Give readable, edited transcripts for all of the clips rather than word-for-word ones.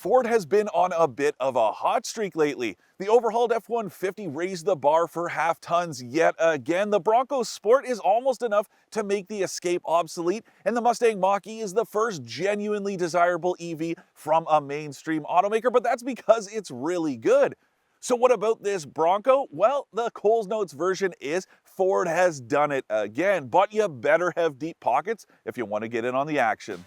Ford has been on a bit of a hot streak lately. The overhauled F-150 raised the bar for half tons yet again. The Bronco Sport is almost enough to make the Escape obsolete, and the Mustang Mach-E is the first genuinely desirable EV from a mainstream automaker, but that's because it's really good. So what about this Bronco? Well, the Coles Notes version is Ford has done it again, but you better have deep pockets if you want to get in on the action.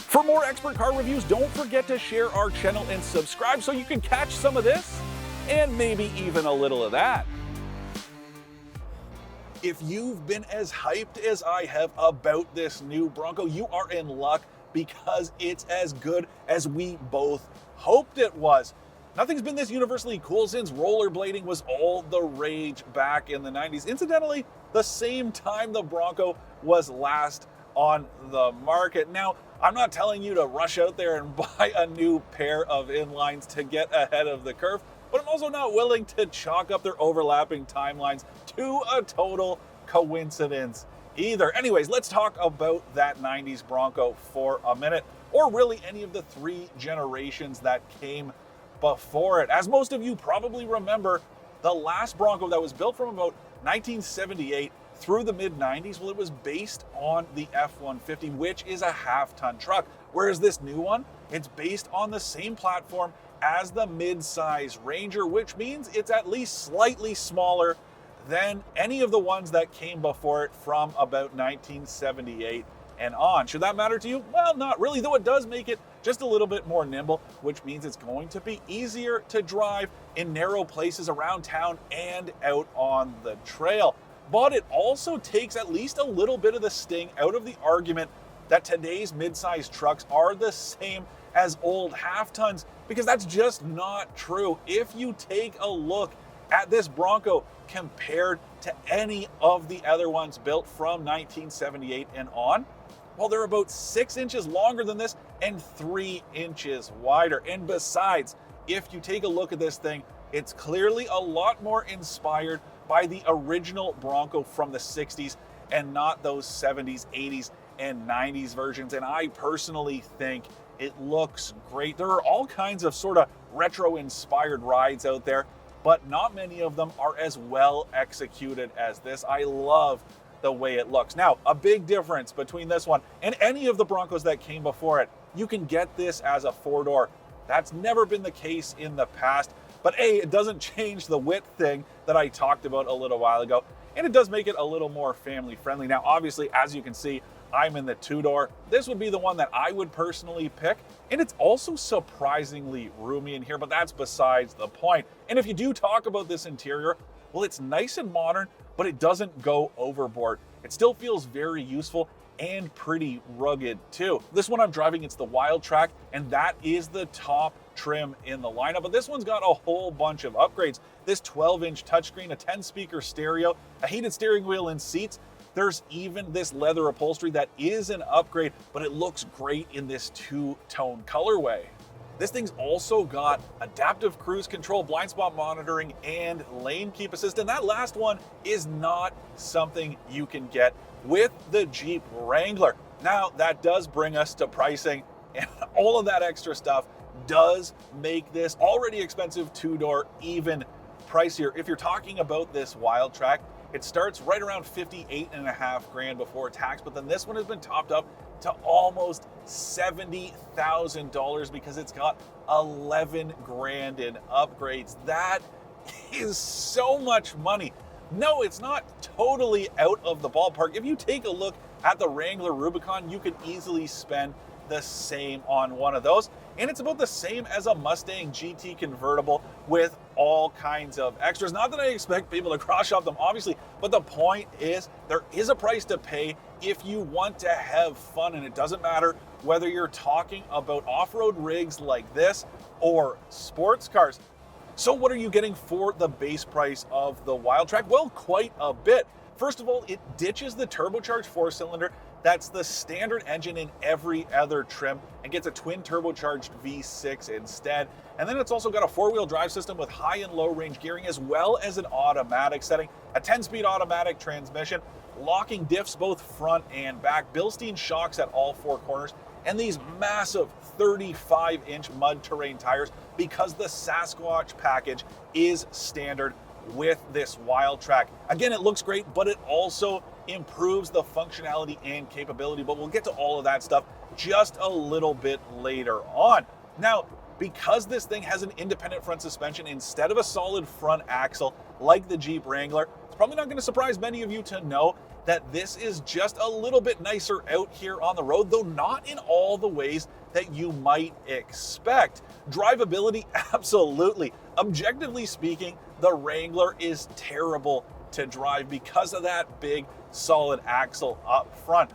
For more expert car reviews, don't forget to share our channel and subscribe so you can catch some of this and maybe even a little of that. If you've been as hyped as I have about this new Bronco, you are in luck because it's as good as we both hoped it was. Nothing's been this universally cool since rollerblading was all the rage back in the 90s. Incidentally, the same time the Bronco was last on the market. Now, I'm not telling you to rush out there and buy a new pair of inlines to get ahead of the curve, but I'm also not willing to chalk up their overlapping timelines to a total coincidence either. Anyways, let's talk about that 90s Bronco for a minute, or really any of the three generations that came before it. As most of you probably remember, the last Bronco that was built from about 1978 through the mid-90s, well, it was based on the F-150, which is a half-ton truck. Whereas this new one, it's based on the same platform as the mid-size Ranger, which means it's at least slightly smaller than any of the ones that came before it from about 1978 and on. Should that matter to you? Well, not really, though it does make it just a little bit more nimble, which means it's going to be easier to drive in narrow places around town and out on the trail. But it also takes at least a little bit of the sting out of the argument that today's mid-sized trucks are the same as old half-tons, because that's just not true. If you take a look at this Bronco compared to any of the other ones built from 1978 and on, well, they're about 6 inches longer than this and 3 inches wider. And besides, if you take a look at this thing, it's clearly a lot more inspired by the original Bronco from the 60s and not those 70s, 80s, and 90s versions. And I personally think it looks great. There are all kinds of sort of retro-inspired rides out there, but not many of them are as well executed as this. I love the way it looks. Now, a big difference between this one and any of the Broncos that came before it, you can get this as a four-door. That's never been the case in the past. But A, it doesn't change the width thing that I talked about a little while ago, and it does make it a little more family friendly. Now, obviously, as you can see, I'm in the two-door. This would be the one that I would personally pick, and it's also surprisingly roomy in here, but that's besides the point. And if you do talk about this interior, well, it's nice and modern, but it doesn't go overboard. It still feels very useful and pretty rugged too. This one I'm driving, it's the Wild Track, and that is the top trim in the lineup, but this one's got a whole bunch of upgrades. This 12-inch touchscreen, a 10-speaker stereo, a heated steering wheel and seats. There's even this leather upholstery that is an upgrade, but it looks great in this two-tone colorway. This thing's also got adaptive cruise control, blind spot monitoring, and lane keep assist, and that last one is not something you can get with the Jeep Wrangler. Now, that does bring us to pricing, and all of that extra stuff does make this already expensive two-door even pricier. If you're talking about this Wild Track, it starts right around $58,500 before tax, but then this one has been topped up to almost $70,000 because it's got 11 grand in upgrades. That is so much money. No, it's not totally out of the ballpark. If you take a look at the Wrangler Rubicon, you could easily spend the same on one of those. And it's about the same as a Mustang GT convertible with all kinds of extras. Not that I expect people to cross shop them, obviously, but the point is there is a price to pay if you want to have fun. And it doesn't matter whether you're talking about off-road rigs like this or sports cars. So what are you getting for the base price of the Wildtrak? Well, quite a bit. First of all, it ditches the turbocharged 4-cylinder. That's the standard engine in every other trim and gets a twin turbocharged V6 instead. And then it's also got a 4-wheel drive system with high and low range gearing, as well as an automatic setting, a 10-speed automatic transmission, locking diffs both front and back, Bilstein shocks at all 4 corners, and these massive 35-inch mud terrain tires, because the Sasquatch package is standard with this Wildtrak. Again, it looks great, but it also improves the functionality and capability, but we'll get to all of that stuff just a little bit later on. Now, because this thing has an independent front suspension instead of a solid front axle like the Jeep Wrangler, it's probably not going to surprise many of you to know that this is just a little bit nicer out here on the road, though not in all the ways that you might expect. Drivability, absolutely. Objectively speaking, the Wrangler is terrible to drive because of that big solid axle up front.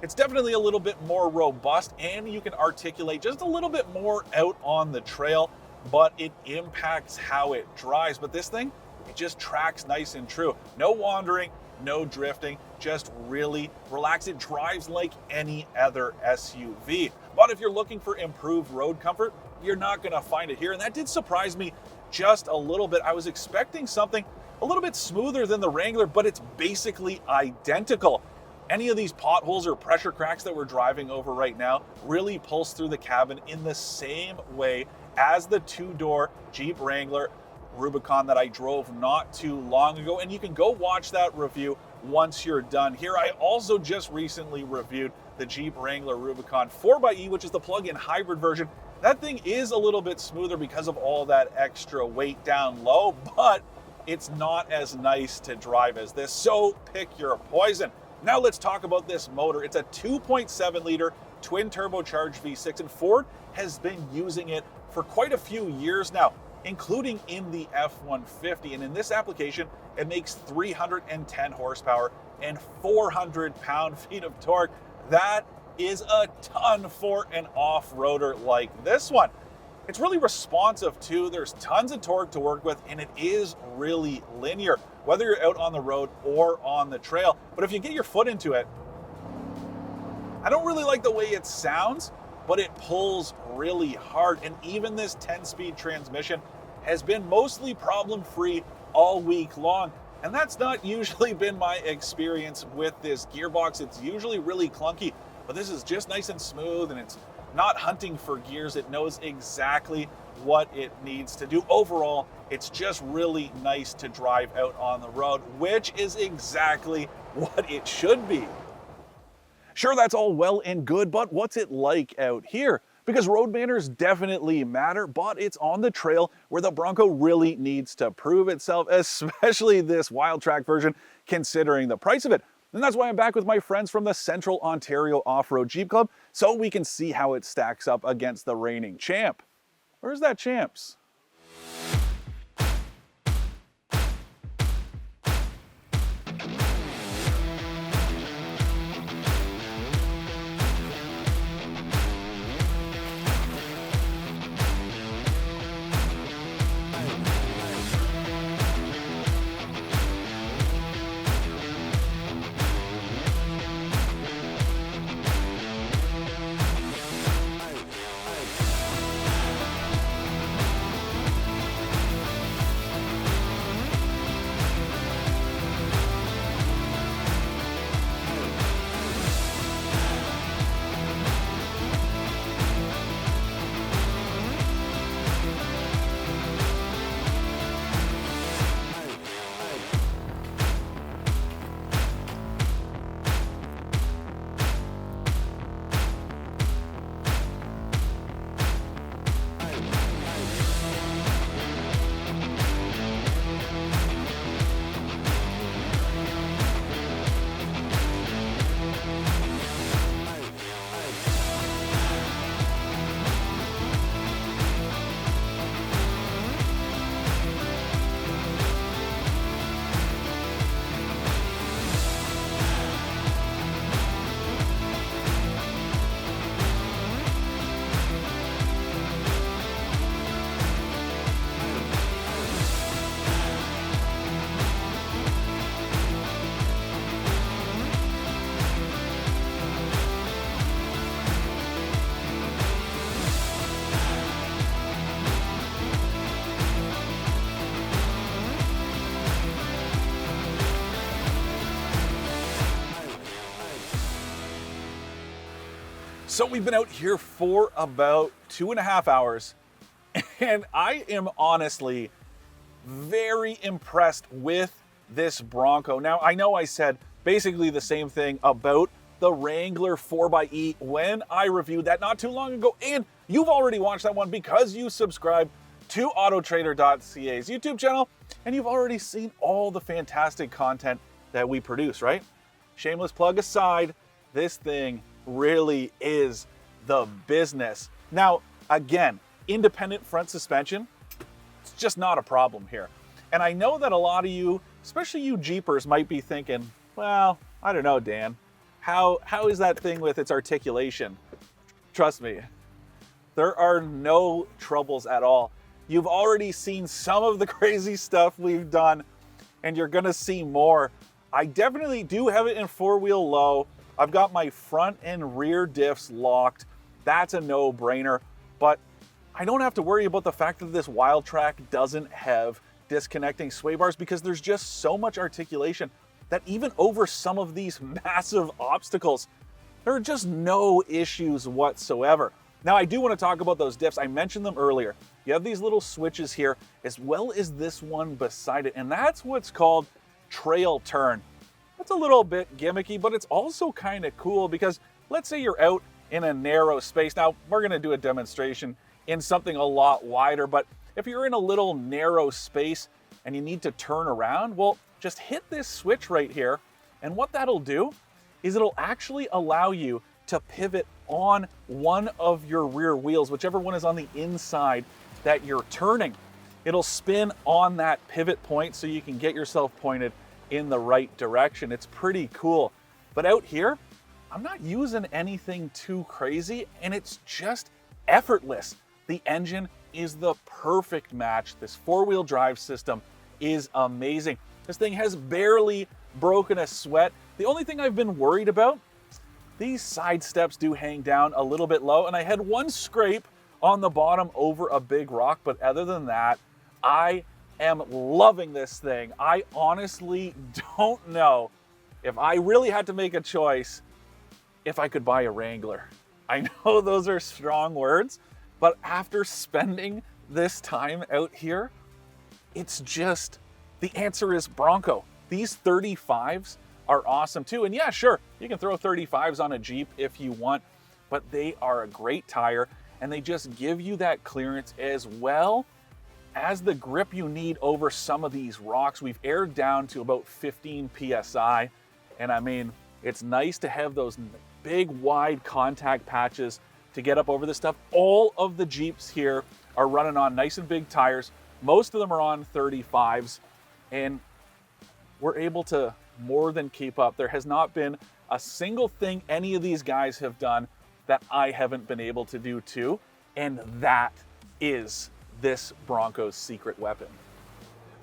It's definitely a little bit more robust, and you can articulate just a little bit more out on the trail, but it impacts how it drives. But this thing, it just tracks nice and true. No wandering, no drifting, just really relaxed. It drives like any other SUV. But if you're looking for improved road comfort, you're not gonna find it here. And that did surprise me just a little bit. I was expecting something a little bit smoother than the Wrangler, but it's basically identical. Any of these potholes or pressure cracks that we're driving over right now really pulse through the cabin in the same way as the 2-door Jeep Wrangler Rubicon that I drove not too long ago. And you can go watch that review once you're done here. I also just recently reviewed the Jeep Wrangler Rubicon 4xe, which is the plug-in hybrid version. That thing is a little bit smoother because of all that extra weight down low, but it's not as nice to drive as this, so pick your poison. Now let's talk about this motor. It's a 2.7 liter twin turbocharged V6, and Ford has been using it for quite a few years now, including in the F-150. And in this application, it makes 310 horsepower and 400 pound-feet of torque. That is a ton for an off-roader like this one. It's really responsive too. There's tons of torque to work with, and it is really linear, whether you're out on the road or on the trail. But if you get your foot into it, I don't really like the way it sounds, but it pulls really hard. And even this 10-speed transmission has been mostly problem-free all week long. And that's not usually been my experience with this gearbox. It's usually really clunky, but this is just nice and smooth, and it's not hunting for gears. It knows exactly what it needs to do. Overall, it's just really nice to drive out on the road, which is exactly what it should be. Sure, that's all well and good, but what's it like out here? Because road manners definitely matter, but it's on the trail where the Bronco really needs to prove itself, especially this Wildtrak version, considering the price of it. And that's why I'm back with my friends from the Central Ontario Off-Road Jeep Club, so we can see how it stacks up against the reigning champ. Where's that champs? So we've been out here for about 2.5 hours, and I am honestly very impressed with this Bronco. Now, I know I said basically the same thing about the Wrangler 4xe when I reviewed that not too long ago, and you've already watched that one because you subscribe to AutoTrader.ca's YouTube channel, and you've already seen all the fantastic content that we produce, right? Shameless plug aside, this thing really is the business. Now, again, independent front suspension, it's just not a problem here. And I know that a lot of you, especially you Jeepers, might be thinking, well, I don't know, Dan, how is that thing with its articulation? Trust me, there are no troubles at all. You've already seen some of the crazy stuff we've done, and you're gonna see more. I definitely do have it in four-wheel low. I've got my front and rear diffs locked. That's a no-brainer, but I don't have to worry about the fact that this Wild Track doesn't have disconnecting sway bars because there's just so much articulation that even over some of these massive obstacles, there are just no issues whatsoever. Now, I do want to talk about those diffs. I mentioned them earlier. You have these little switches here, as well as this one beside it, and that's what's called trail turn. That's a little bit gimmicky, but it's also kind of cool because let's say you're out in a narrow space. Now, we're going to do a demonstration in something a lot wider, but if you're in a little narrow space and you need to turn around, well, just hit this switch right here, and what that'll do is it'll actually allow you to pivot on one of your rear wheels, whichever one is on the inside that you're turning. It'll spin on that pivot point so you can get yourself pointed in the right direction. It's pretty cool. But out here, I'm not using anything too crazy, and it's just effortless. The engine is the perfect match. This four-wheel drive system is amazing. This thing has barely broken a sweat. The only thing I've been worried about, these side steps do hang down a little bit low, and I had one scrape on the bottom over a big rock, but other than that, I am loving this thing. I honestly don't know if I really had to make a choice if I could buy a Wrangler. I know those are strong words, but after spending this time out here, it's just, the answer is Bronco. These 35s are awesome too. And yeah, sure, you can throw 35s on a Jeep if you want, but they are a great tire and they just give you that clearance as well as the grip you need over some of these rocks. We've aired down to about 15 PSI. And I mean, it's nice to have those big wide contact patches to get up over this stuff. All of the Jeeps here are running on nice and big tires. Most of them are on 35s, and we're able to more than keep up. There has not been a single thing any of these guys have done that I haven't been able to do too, and that is this Bronco's secret weapon.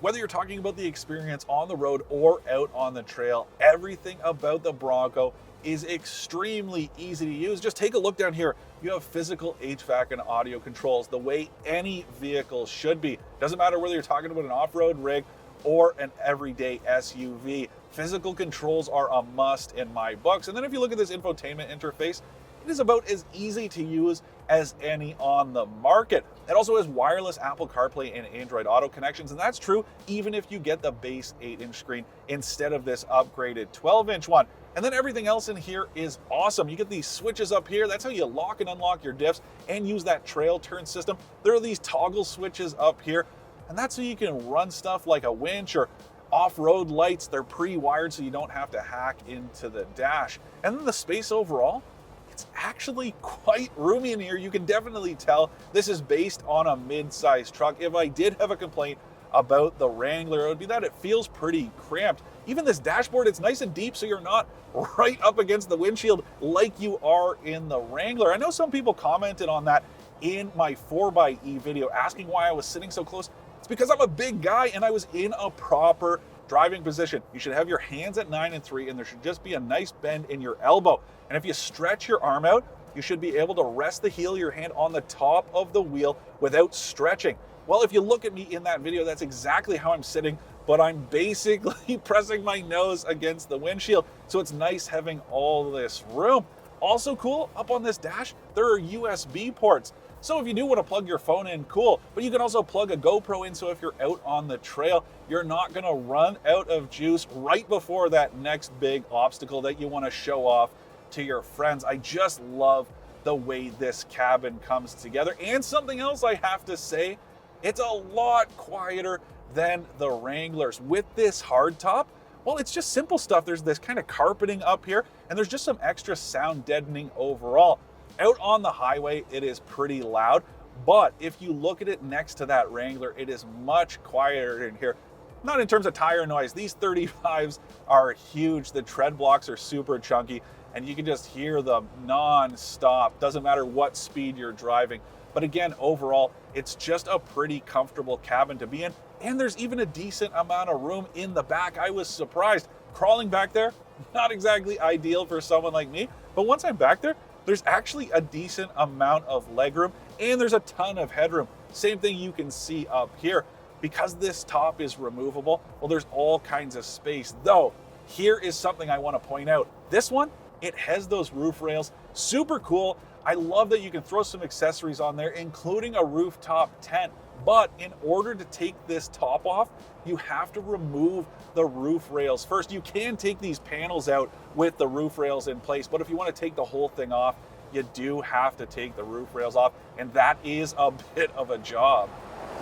Whether you're talking about the experience on the road or out on the trail, everything about the Bronco is extremely easy to use. Just take a look down here. You have physical HVAC and audio controls the way any vehicle should be. Doesn't matter whether you're talking about an off-road rig or an everyday SUV. Physical controls are a must in my books. And then if you look at this infotainment interface, it is about as easy to use as any on the market. It also has wireless Apple CarPlay and Android Auto connections, and that's true even if you get the base 8-inch screen instead of this upgraded 12-inch one. And then everything else in here is awesome. You get these switches up here. That's how you lock and unlock your diffs and use that trail turn system. There are these toggle switches up here, and that's so you can run stuff like a winch or off-road lights. They're pre-wired so you don't have to hack into the dash. And then the space overall, it's actually quite roomy in here. You can definitely tell this is based on a mid-sized truck. If I did have a complaint about the Wrangler, it would be that it feels pretty cramped. Even this dashboard, it's nice and deep so you're not right up against the windshield like you are in the Wrangler. I know some people commented on that in my 4xe video asking why I was sitting so close. It's because I'm a big guy and I was in a proper driving position. You should have your hands at 9 and 3 and there should just be a nice bend in your elbow. And if you stretch your arm out, you should be able to rest the heel of your hand on the top of the wheel without stretching. Well, if you look at me in that video, that's exactly how I'm sitting, but I'm basically pressing my nose against the windshield. So it's nice having all this room. Also cool, up on this dash, there are USB ports. So if you do want to plug your phone in, cool. But you can also plug a GoPro in, so if you're out on the trail, you're not gonna run out of juice right before that next big obstacle that you want to show off to your friends. I just love the way this cabin comes together. And something else I have to say, it's a lot quieter than the Wranglers. With this hardtop, well, it's just simple stuff. There's this kind of carpeting up here, and there's just some extra sound deadening overall. Out on the highway, it is pretty loud, but if you look at it next to that Wrangler, it is much quieter in here. Not in terms of tire noise. These 35s are huge. The tread blocks are super chunky, and you can just hear them non-stop. Doesn't matter what speed you're driving. But again, overall, it's just a pretty comfortable cabin to be in. And there's even a decent amount of room in the back. I was surprised. Crawling back there, not exactly ideal for someone like me. But once I'm back there, there's actually a decent amount of legroom, and there's a ton of headroom. Same thing you can see up here. Because this top is removable, well, there's all kinds of space. Though, here is something I want to point out. This one, it has those roof rails. Super cool. I love that you can throw some accessories on there, including a rooftop tent. But in order to take this top off, you have to remove the roof rails first. You can take these panels out with the roof rails in place, but if you want to take the whole thing off, you do have to take the roof rails off, and that is a bit of a job.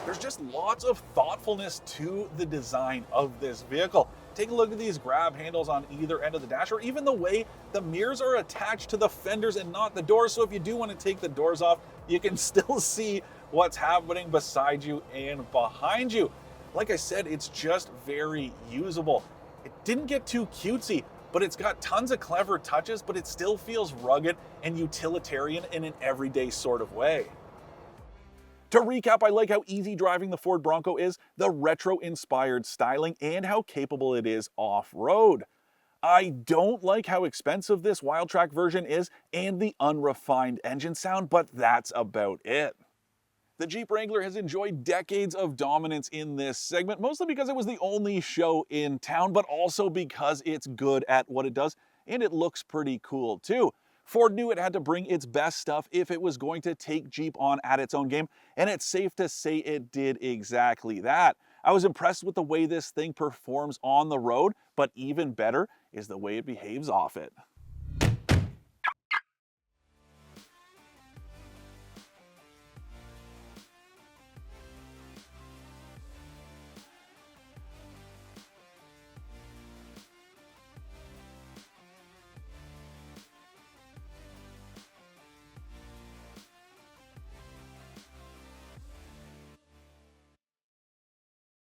There's just lots of thoughtfulness to the design of this vehicle. Take a look at these grab handles on either end of the dash, or even the way the mirrors are attached to the fenders and not the doors. So if you do want to take the doors off, you can still see what's happening beside you and behind you. Like I said, it's just very usable. It didn't get too cutesy, but it's got tons of clever touches, but it still feels rugged and utilitarian in an everyday sort of way. To recap, I like how easy driving the Ford Bronco is, the retro-inspired styling, and how capable it is off-road. I don't like how expensive this Wildtrak version is and the unrefined engine sound, but that's about it. The Jeep Wrangler has enjoyed decades of dominance in this segment, mostly because it was the only show in town, but also because it's good at what it does, and it looks pretty cool too. Ford knew it had to bring its best stuff if it was going to take Jeep on at its own game, and it's safe to say it did exactly that. I was impressed with the way this thing performs on the road, but even better is the way it behaves off it.